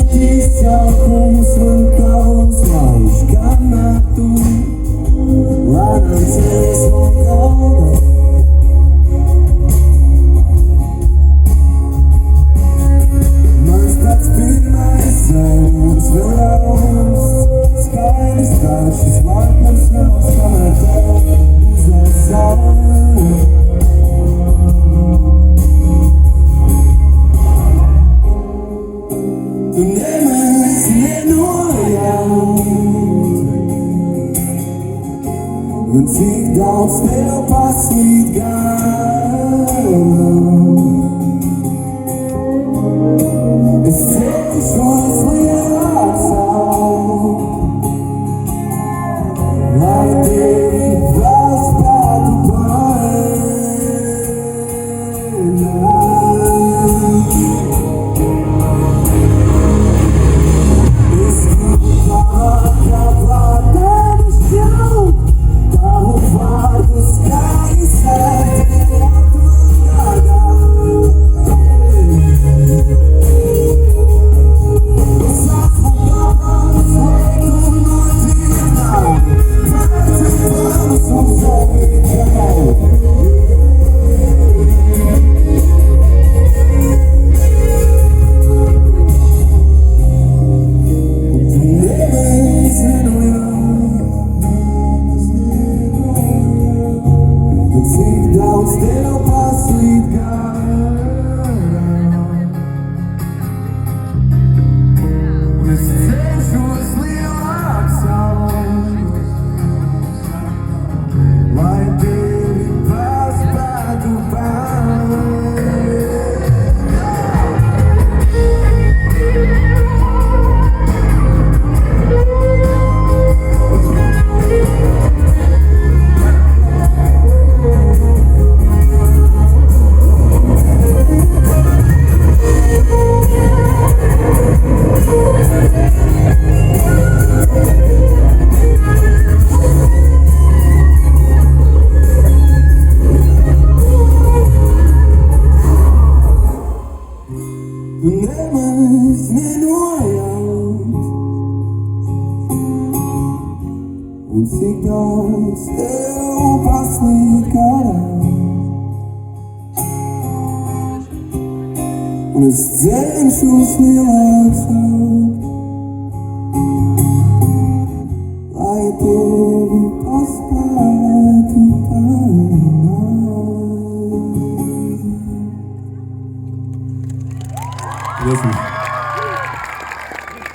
Notícia como słynkał, znałeś kanatu, ładam cię z ogroda. Masz tak firma i zając wyrost, skajny starszy, smartny śmiał z kamerą, uzna Du nimmst mir nur Jaud und sieht aus der Passlied es zählt dich was wir absaugen like the last battle by Still pass sweet God with sensuously loud sound like baby pass by Dubai. Du nimmst mir nur Jaud und sieht aus der Passlied und es zählen Schuss mir langsam like baby pass by Dubai. Listen.